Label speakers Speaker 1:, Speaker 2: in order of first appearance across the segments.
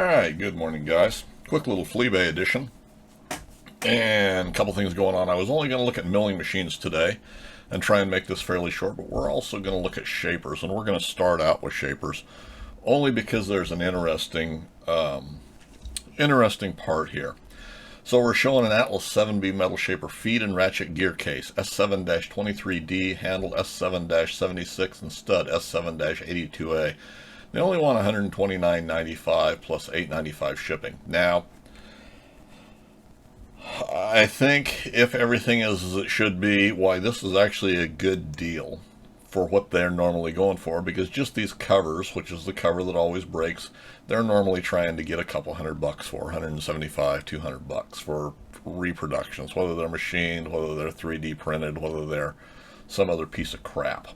Speaker 1: Alright, good morning guys. Quick little Fleabay edition. And a couple things going on. I was only going to look at milling machines today and try and make this fairly short, but we're also going to look at shapers, and we're going to start out with shapers only because there's an interesting part here. So we're showing an Atlas 7B metal shaper feed and ratchet gear case, S7-23D, handle S7-76, and stud S7-82A. They only want $129.95 plus $8.95 shipping. Now, I think if everything is as it should be, why this is actually a good deal for what they're normally going for, because just these covers, which is the cover that always breaks, they're normally trying to get a couple $100 for, $175, $200 for reproductions, whether they're machined, whether they're 3D printed, whether they're some other piece of crap.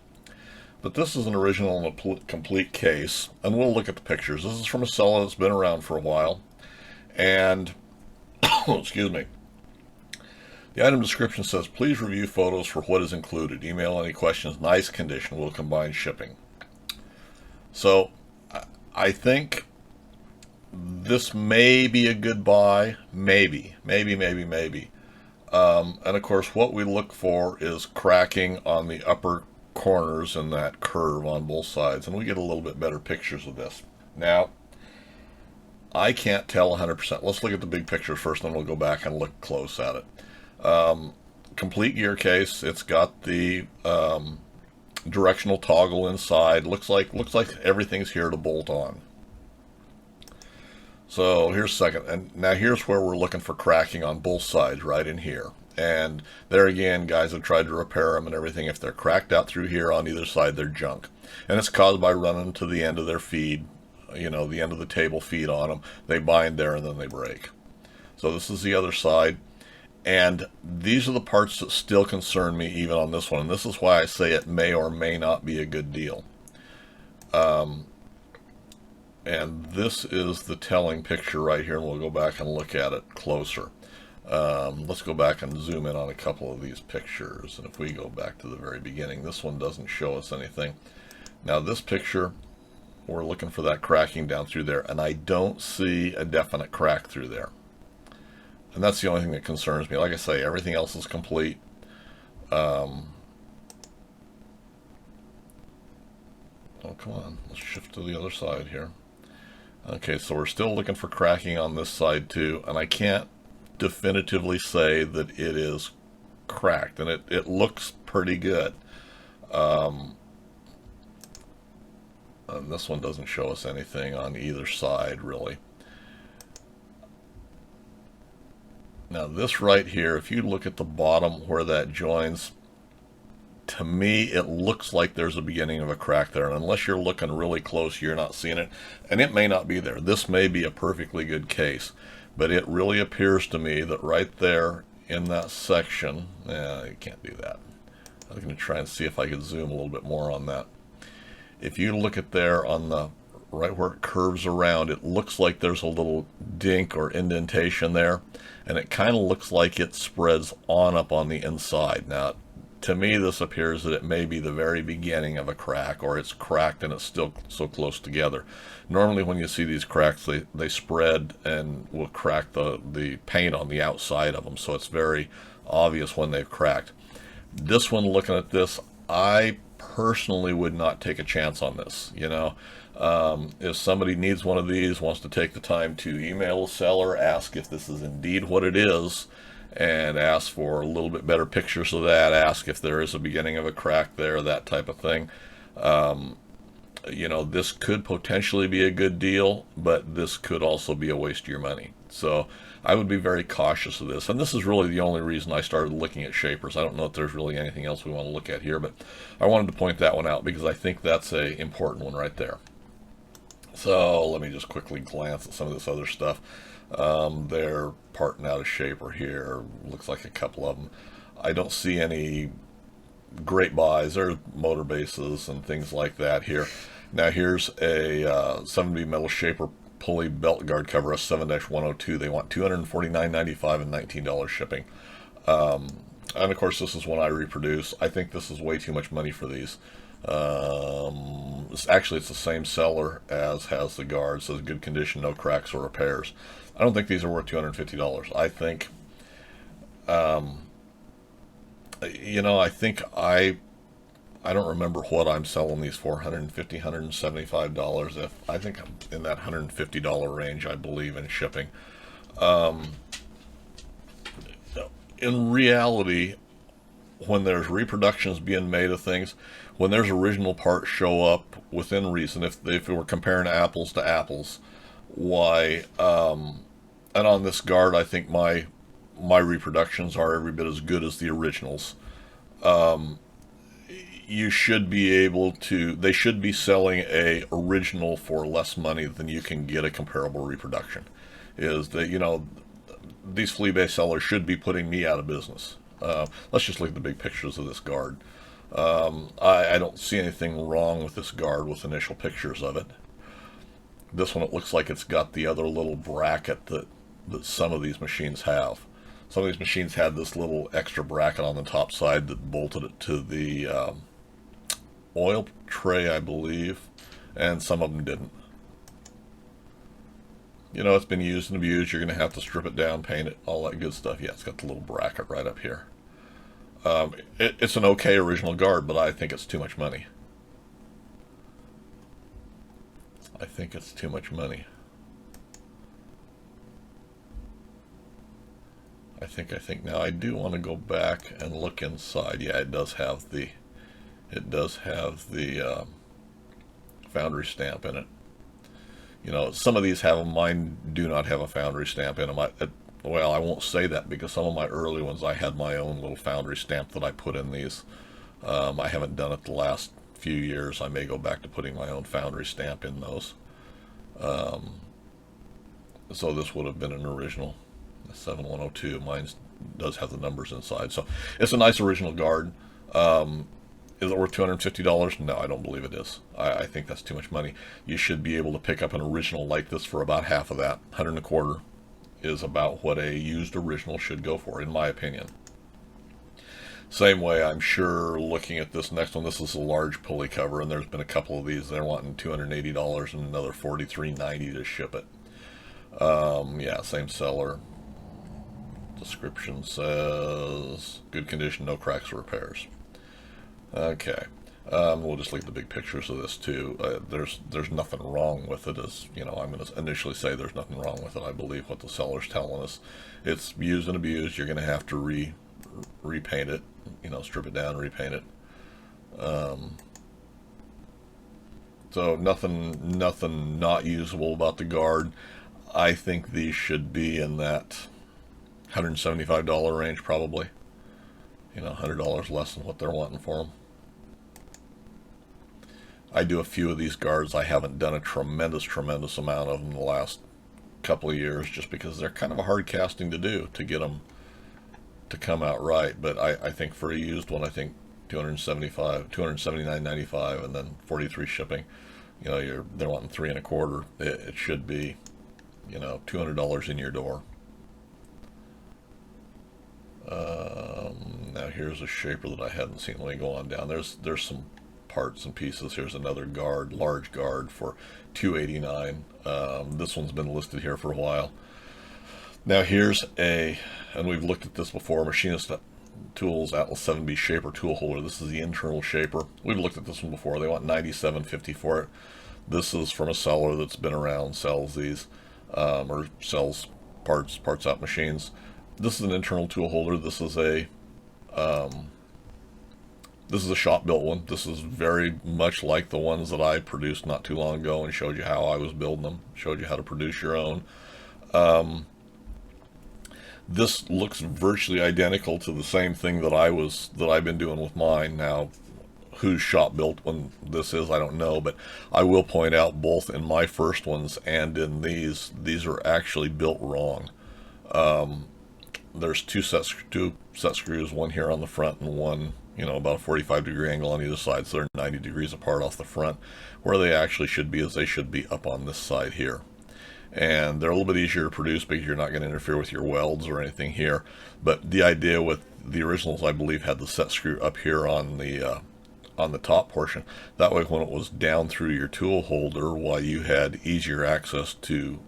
Speaker 1: But this is an original and complete case, and we'll look at the pictures. This is from a seller that's been around for a while, and, excuse me, the item description says, please review photos for what is included. Email any questions. Nice condition. Will combine shipping. So, I think this may be a good buy. Maybe. And of course, what we look for is cracking on the upper corners in that curve on both sides, and we get a little bit better pictures of this. Now, I can't tell 100%. Let's look at the big picture first, then we'll go back and look close at it. Complete gear case. It's got the directional toggle inside. Looks like everything's here to bolt on. So here's second, and now here's where we're looking for cracking on both sides, right in here. And there again, guys have tried to repair them and everything. If they're cracked out through here on either side, they're junk. And it's caused by running to the end of their feed, you know, the end of the table feed on them. They bind there and then they break. So this is the other side. And these are the parts that still concern me even on this one. And this is why I say it may or may not be a good deal. And this is the telling picture right here. And we'll go back and look at it closer. Let's go back and zoom in on a couple of these pictures. And if we go back to the very beginning, this one doesn't show us anything. Now this picture, we're looking for that cracking down through there, and I don't see a definite crack through there. And that's the only thing that concerns me. Like I say, everything else is complete. Oh, come on. Let's shift to the other side here. Okay, so we're still looking for cracking on this side too, and I can't definitively say that it is cracked, and it looks pretty good. And this one doesn't show us anything on either side really. Now this right here, if you look at the bottom where that joins, to me it looks like there's a beginning of a crack there, and unless you're looking really close you're not seeing it, and it may not be there. This may be a perfectly good case, but it really appears to me that right there in that section, you can't do that. I'm going to try and see if I can zoom a little bit more on that. If you look at there on the right where it curves around, it looks like there's a little dink or indentation there, and it kind of looks like it spreads on up on the inside. Now, to me, this appears that it may be the very beginning of a crack, or it's cracked and it's still so close together. Normally when you see these cracks, they spread and will crack the paint on the outside of them, so it's very obvious when they've cracked. This one, looking at this, I personally would not take a chance on this. You know, if somebody needs one of these, wants to take the time to email the seller, ask if this is indeed what it is, and ask for a little bit better pictures of that, ask if there is a beginning of a crack there, that type of thing. You know, this could potentially be a good deal, but this could also be a waste of your money. So I would be very cautious of this. And this is really the only reason I started looking at shapers. I don't know if there's really anything else we want to look at here, but I wanted to point that one out because I think that's a important one right there. So let me just quickly glance at some of this other stuff. They're parting out a shaper here. Looks like a couple of them. I don't see any great buys. There's motor bases and things like that here. Now here's a 7B metal shaper pulley belt guard cover, a 7-102. They want $249.95 and $19 shipping. And of course this is one I reproduce. I think this is way too much money for these. Actually, it's the same seller as has the guard. It says good condition, no cracks or repairs. I don't think these are worth $250. I think, I think I don't remember what I'm selling these for, $150, $175. I think I'm in that $150 range, I believe, in shipping. In reality, when there's reproductions being made of things, when there's original parts show up within reason, if we're comparing apples to apples, why, and on this guard, I think my reproductions are every bit as good as the originals. You should be able to, they should be selling a original for less money than you can get a comparable reproduction. Is that, these Fleabay sellers should be putting me out of business. Let's just look at the big pictures of this guard. I don't see anything wrong with this guard with initial pictures of it. This one, it looks like it's got the other little bracket that some of these machines have. Some of these machines had this little extra bracket on the top side that bolted it to the oil tray, I believe, and some of them didn't. It's been used and abused. You're going to have to strip it down, paint it, all that good stuff. Yeah, it's got the little bracket right up here. It's an okay original guard, but I think it's too much money. I think it's too much money. I think now I do want to go back and look inside. Yeah, it does have the foundry stamp in it. Some of these have them. Mine do not have a foundry stamp in them. Well, I won't say that because some of my early ones, I had my own little foundry stamp that I put in these. I haven't done it the last few years. I may go back to putting my own foundry stamp in those. So this would have been an original 7102. Mine does have the numbers inside. So it's a nice original guard. Is it worth $250? No, I don't believe it is. I think that's too much money. You should be able to pick up an original like this for about half of that. 125 is about what a used original should go for, in my opinion. Same way, I'm sure, looking at this next one, this is a large pulley cover, and there's been a couple of these. They're wanting $280 and another $43.90 to ship it. Yeah, same seller. Description says good condition, no cracks or repairs. Okay, we'll just look at the big pictures of this too. There's nothing wrong with it. As I'm going to initially say there's nothing wrong with it. I believe what the seller's telling us. It's used and abused. You're going to have to repaint it. Strip it down, repaint it. So nothing not usable about the guard. I think these should be in that $175 range probably. $100 less than what they're wanting for them. I do a few of these guards. I haven't done a tremendous amount of them in the last couple of years just because they're kind of a hard casting to do to get them to come out right. But I think for a used one, I think $279.95 and then $43 shipping. They're wanting $325. It should be, $200 in your door. Now here's a shaper that I hadn't seen. Let me go on down. There's some parts and pieces. Here's another guard, large guard for $289. This one's been listed here for a while. Now here's and we've looked at this before, Machinist Tools Atlas 7B shaper tool holder. This is the internal shaper. We've looked at this one before. They want $97.50 for it. This is from a seller that's been around, sells these, or sells parts out machines. This is an internal tool holder. This is a shop built one. This is very much like the ones that I produced not too long ago and showed you how I was building them. Showed you how to produce your own. This looks virtually identical to the same thing that I've been doing with mine. Now, whose shop built one this is, I don't know, but I will point out both in my first ones and in these are actually built wrong. There's two set screws, one here on the front and one, about a 45-degree angle on either side, so they're 90 degrees apart off the front. Where they actually should be is they should be up on this side here. And they're a little bit easier to produce because you're not going to interfere with your welds or anything here. But the idea with the originals, I believe, had the set screw up here on the on the top portion. That way when it was down through your tool holder, while you had easier access to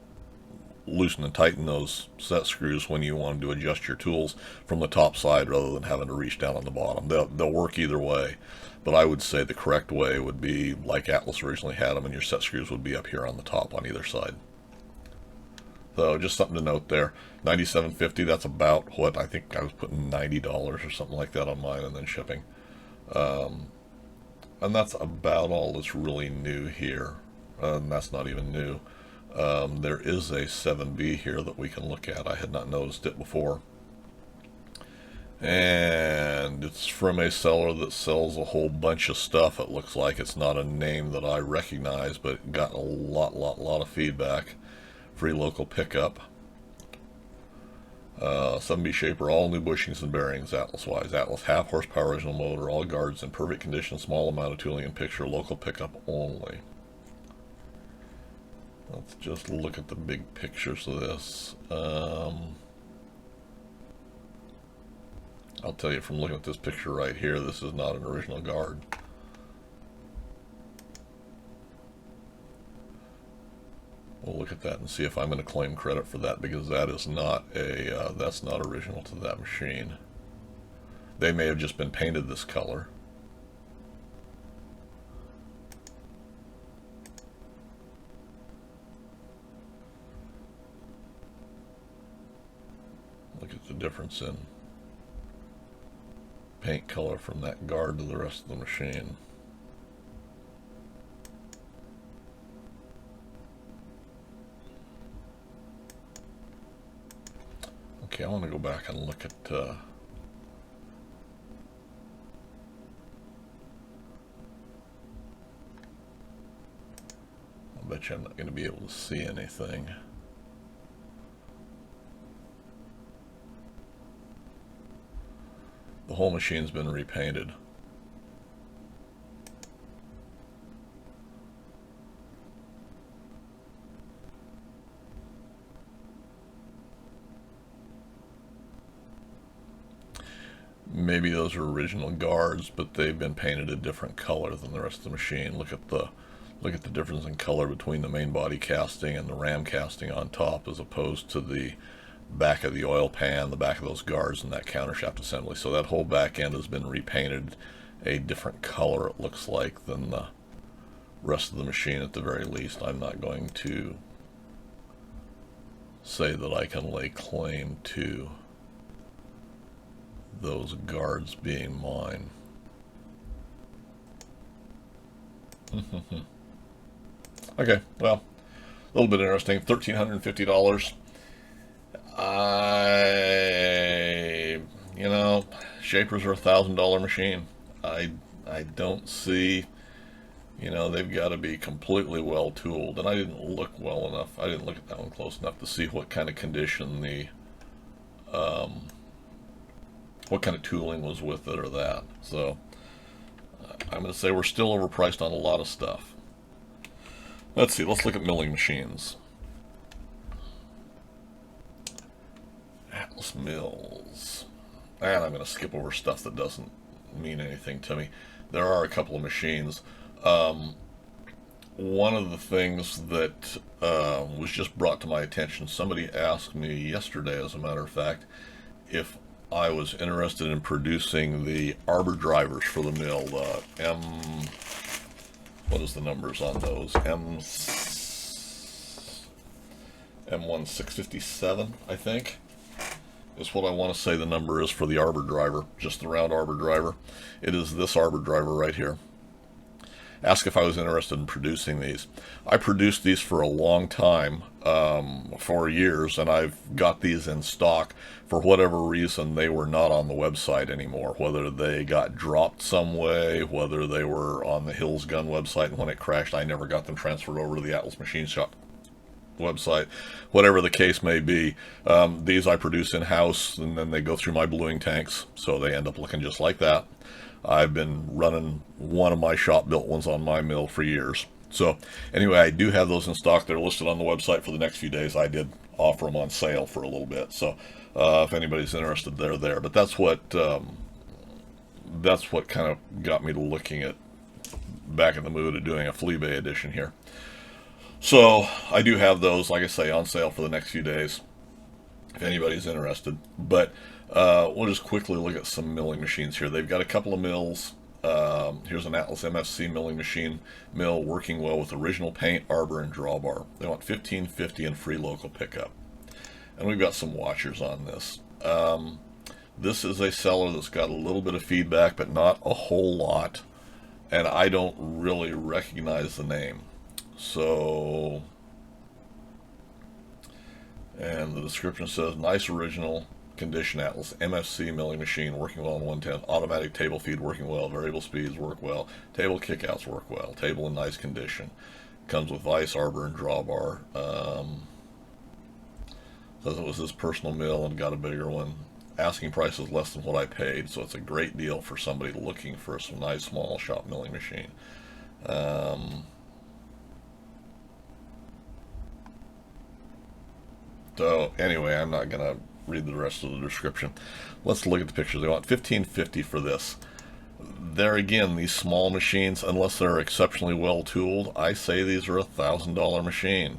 Speaker 1: loosen and tighten those set screws when you wanted to adjust your tools from the top side rather than having to reach down on the bottom. They'll work either way, but I would say the correct way would be like Atlas originally had them, and your set screws would be up here on the top on either side. So just something to note there. $97.50, that's about what I think I was putting $90 or something like that on mine, and then shipping. And that's about all that's really new here. And that's not even new. There is a 7B here that we can look at. I had not noticed it before. And it's from a seller that sells a whole bunch of stuff. It looks like it's not a name that I recognize, but it got a lot of feedback. Free local pickup. 7B shaper, all new bushings and bearings, Atlas-wise. Atlas half horsepower original motor, all guards in perfect condition, small amount of tooling and picture, local pickup only. Let's just look at the big pictures of this. I'll tell you from looking at this picture right here, this is not an original guard. We'll look at that and see if I'm going to claim credit for that, because that is not a that's not original to that machine. They may have just been painted this color. Look at the difference in paint color from that guard to the rest of the machine. Okay, I want to go back and look at I bet you I'm not going to be able to see anything. The whole machine's been repainted. Maybe those are original guards, but they've been painted a different color than the rest of the machine. Look at the difference in color between the main body casting and the ram casting on top, as opposed to the back of the oil pan, the back of those guards, and that countershaft assembly. So that whole back end has been repainted a different color, it looks like, than the rest of the machine at the very least. I'm not going to say that I can lay claim to those guards being mine. Okay, well, a little bit interesting. $1,350. You know, shapers are $1,000 machine. I don't see, you know, they've got to be completely well tooled, and I didn't look well enough. I didn't look at that one close enough to see what kind of condition the what kind of tooling was with it or that. So I'm going to say we're still overpriced on a lot of stuff. Let's see, let's look at milling machines. Atlas Mills. And I'm going to skip over stuff that doesn't mean anything to me. There are a couple of machines. One of the things that was just brought to my attention, somebody asked me yesterday, as a matter of fact, if I was interested in producing the Arbor drivers for the mill. What is the numbers on those? M1657, I think, is what I want to say the number is for the Arbor driver, just the round Arbor driver. It is this Arbor driver right here. Ask if I was interested in producing these. I produced these for a long time, 4 years, and I've got these in stock. For whatever reason, they were not on the website anymore. Whether they got dropped some way, whether they were on the hillsgun website, and when it crashed, I never got them transferred over to the Atlas Machine Shop website. Whatever the case may be, these I produce in-house, and then they go through my bluing tanks, so they end up looking just like that. I've been running one of my shop-built ones on my mill for years. So anyway, I do have those in stock. They're listed on the website for the next few days. I did offer them on sale for a little bit. So if anybody's interested, they're there. But that's what that's what kind of got me to looking at back in the mood of doing a Fleabay edition here. So I do have those, like I say, on sale for the next few days, if anybody's interested. But we'll just quickly look at some milling machines here. They've got a couple of mills. Here's an Atlas MFC milling machine mill working well with original paint, arbor, and drawbar. They want $15.50 and free local pickup. And we've got some watchers on this. This is a seller that's got a little bit of feedback, but not a whole lot. And I don't really recognize the name. So, and the description says, nice original condition Atlas MFC milling machine working well on 110, automatic table feed working well, variable speeds work well, table kickouts work well, table in nice condition, comes with vise, arbor, and drawbar. Says it was his personal mill and got a bigger one. Asking price is less than what I paid, so it's a great deal for somebody looking for some nice small shop milling machine. So anyway, I'm not going to read the rest of the description. Let's look at the pictures. They want $15.50 for this. There again, these small machines, unless they're exceptionally well tooled, I say these are a $1,000 machine.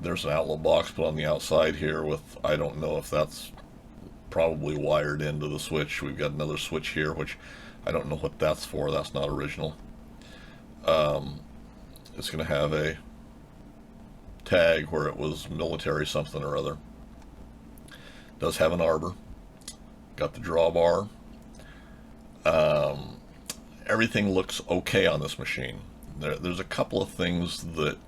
Speaker 1: There's an outlet box put on the outside here with, I don't know if that's probably wired into the switch. We've got another switch here, which I don't know what that's for. That's not original. It's going to have a tag where it was military something or other. Does have an arbor. Got the drawbar. Everything looks okay on this machine. There's a couple of things that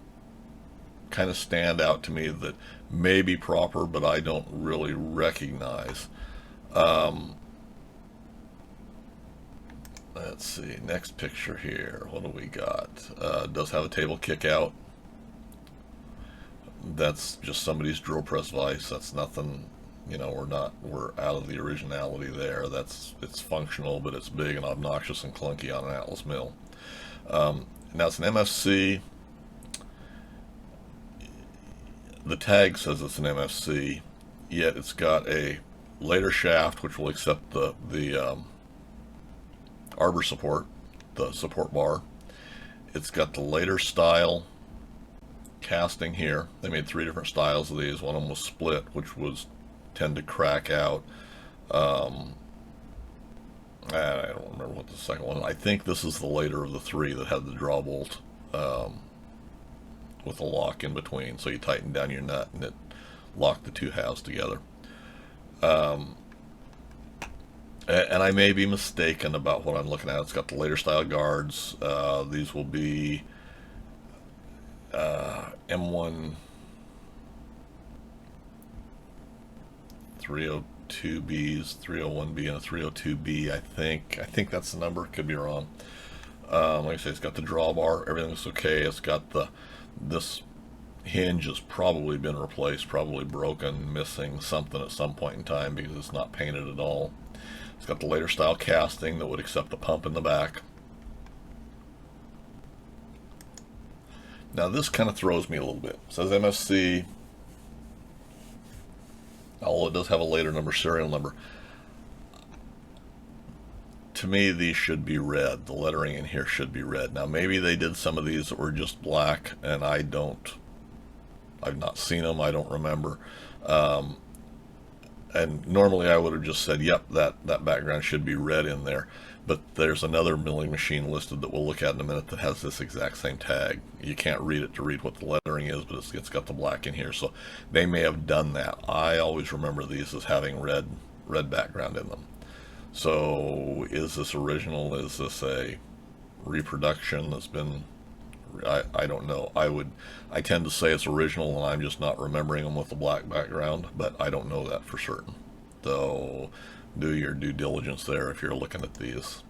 Speaker 1: kind of stand out to me that may be proper, but I don't really recognize. Let's see, next picture here. What do we got? Does have a table kick out. That's just somebody's drill press vise. That's nothing, you know, we're out of the originality there. It's functional, but it's big and obnoxious and clunky on an Atlas mill. Now it's an MFC. The tag says it's an MFC, yet it's got a later shaft which will accept the arbor support, the support bar. It's got the later style casting here. They made 3 different styles of these. One of them was split, which tend to crack out. I don't remember what the second one. I think this is the later of the 3 that had the draw bolt with a lock in between, so you tighten down your nut and it locked the 2 halves together. And I may be mistaken about what I'm looking at. It's got the later style guards. These will be M1 302Bs, 301B, and a 302B. I think that's the number. Could be wrong. Like I say, it's got the drawbar. Everything's okay. It's got this hinge has probably been replaced, probably broken, missing something at some point in time because it's not painted at all. It's got the later style casting that would accept the pump in the back. Now this kind of throws me a little bit. It says MFC, although it does have a later number, serial number. To me, these should be red. The lettering in here should be red. Now maybe they did some of these that were just black, and I've not seen them, I don't remember. And normally I would have just said, yep, that background should be red in there. But there's another milling machine listed that we'll look at in a minute that has this exact same tag. You can't read it to read what the lettering is, but it's got the black in here. So they may have done that. I always remember these as having red background in them. So is this original? Is this a reproduction that's been... I don't know. I tend to say it's original, and I'm just not remembering them with the black background, but I don't know that for certain. So do your due diligence there if you're looking at these.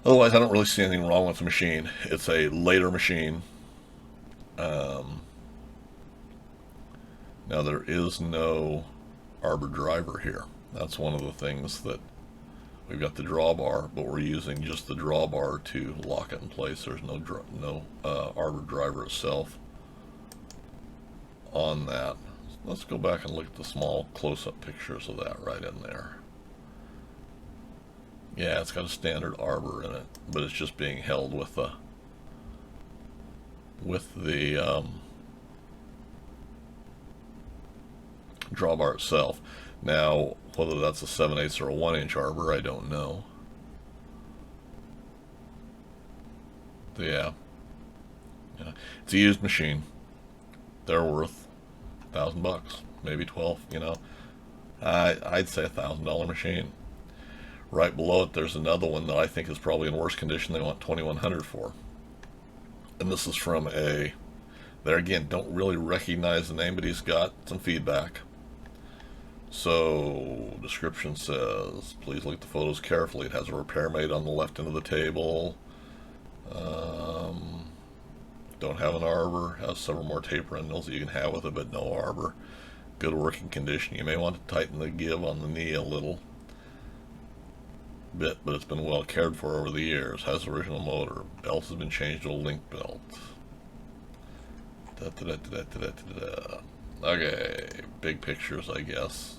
Speaker 1: Otherwise, I don't really see anything wrong with the machine. It's a later machine. Now there is no Arbor driver here. That's one of the things that we've got the drawbar, but we're using just the drawbar to lock it in place. There's no Arbor driver itself on that. Let's go back and look at the small close-up pictures of that right in there. Yeah, it's got a standard Arbor in it, but it's just being held with the drawbar itself. Now, whether that's a 7/8 or a 1-inch Arbor, I don't know. Yeah. It's a used machine. They're worth $1,000, maybe 12. You know, I'd say $1,000 machine. Right below it, there's another one that I think is probably in worse condition. They want $2,100 for, and this is from a. There again, don't really recognize the name, but he's got some feedback. So, description says, please look at the photos carefully. It has a repair made on the left end of the table. Don't have an Arbor. Has several more taper handles that you can have with it, but no Arbor. Good working condition. You may want to tighten the give on the knee a little bit, but it's been well cared for over the years. Has original motor. Belt has been changed to a link belt. Okay, big pictures, I guess.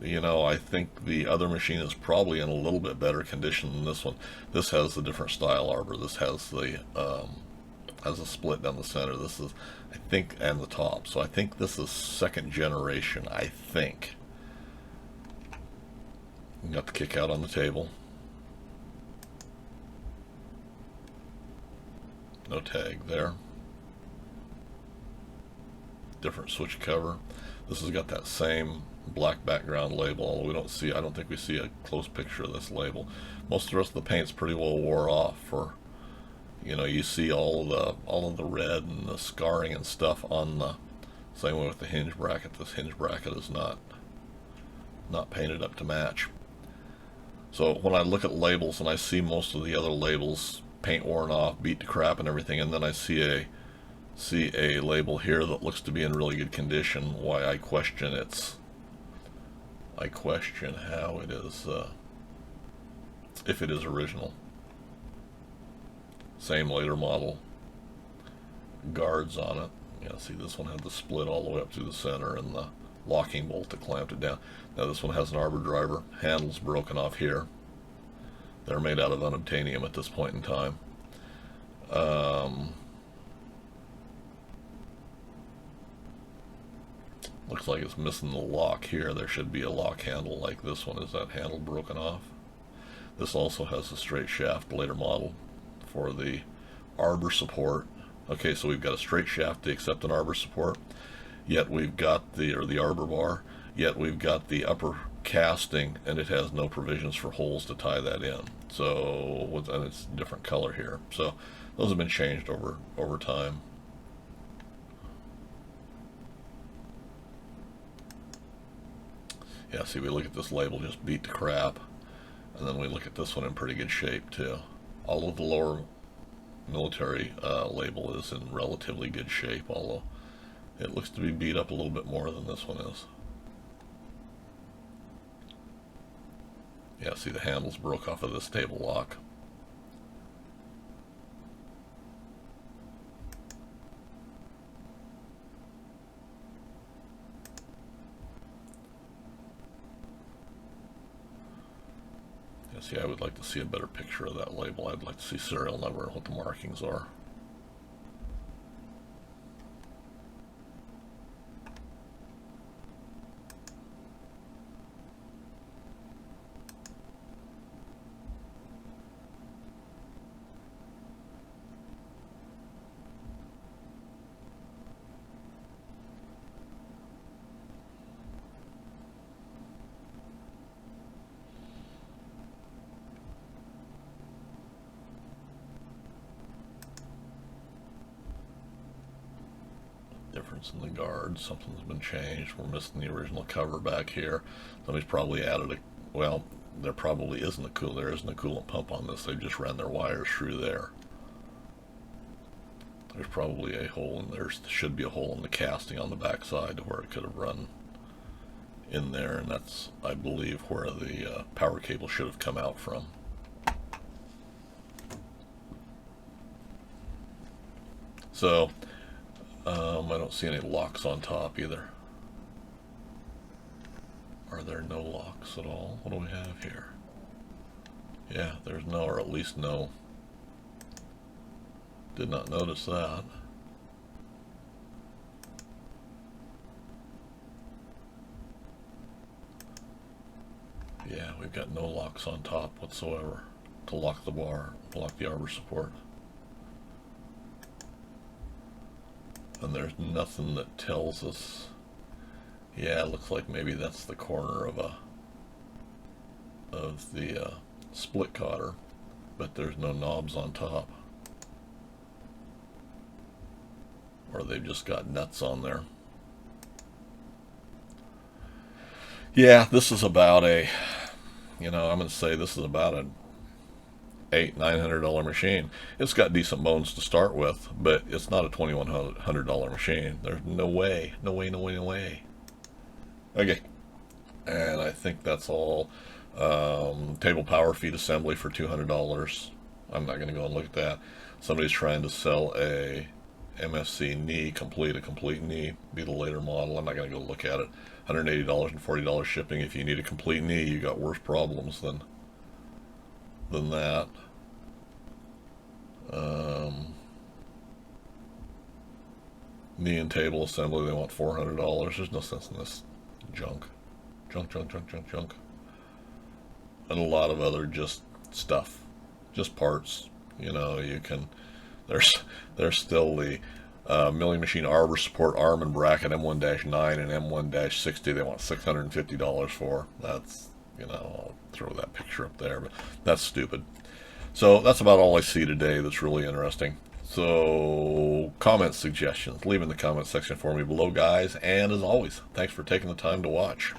Speaker 1: You know, I think the other machine is probably in a little bit better condition than this one. This has a different style Arbor. This has the has a split down the center. This is, I think, and the top. So I think this is second generation. I think. Got the kick out on the table. No tag there. Different switch cover. This has got that same black background label, although we don't see, I don't think we see a close picture of this label. Most of the rest of the paint's pretty well wore off. For, you know, you see all of the red and the scarring and stuff on the, same way with the hinge bracket. This hinge bracket is not painted up to match. So when I look at labels and I see most of the other labels paint worn off, beat to crap and everything, and then I see a label here that looks to be in really good condition, why I question how it is, if it is original. Same later model guards on it. Yeah, see, this one had the split all the way up through the center and the locking bolt that clamped it down. Now this one has an Arbor driver. Handle's broken off here. They're made out of unobtainium at this point in time. Looks like it's missing the lock here. There should be a lock handle like this one. Is that handle broken off? This also has a straight shaft later model for the Arbor support. Okay, so we've got a straight shaft to accept an Arbor support, yet we've got the Arbor bar, yet we've got the upper casting, and it has no provisions for holes to tie that in. So, and it's a different color here. So those have been changed over time. Yeah, see, we look at this label just beat to crap, and then we look at this one in pretty good shape too. All of the lower military label is in relatively good shape, although it looks to be beat up a little bit more than this one is. Yeah, see, the handles broke off of this table lock. Yeah, see, I would like to see a better picture of that label. I'd like to see serial number and what the markings are. Difference in the guard. Something's been changed. We're missing the original cover back here. Somebody's probably added a, well, there probably isn't a there isn't a coolant pump on this. They just ran their wires through there. There's probably a hole in there. Should be a hole in the casting on the back side where it could have run in there, and that's, I believe, where the power cable should have come out from. So I don't see any locks on top either. Are there no locks at all? What do we have here? Yeah, there's no, or at least no. Did not notice that. Yeah, we've got no locks on top whatsoever to lock the bar, to lock the arbor support. And there's nothing that tells us. Yeah, it looks like maybe that's the corner of the split cotter, but there's no knobs on top. Or they've just got nuts on there. Yeah, this is about a, I'm going to say this is about a $800-900 machine. It's got decent bones to start with, but it's not a $2,100 machine. There's no way, no way, no way, no way. Okay, and I think that's all. Table power feed assembly for $200. I'm not going to go and look at that. Somebody's trying to sell a MFC knee, a complete knee, be the later model. I'm not going to go look at it. $180 and $40 shipping. If you need a complete knee, you got worse problems than that. Knee and table assembly, they want $400. There's no sense in this junk. Junk. And a lot of other just stuff, just parts. You can, there's still the milling machine arbor support arm and bracket M1-9 and M1-60 they want $650 for. That's, I'll throw that picture up there, but that's stupid. So that's about all I see today that's really interesting. So comment suggestions, leave in the comment section for me below, guys, and as always, thanks for taking the time to watch.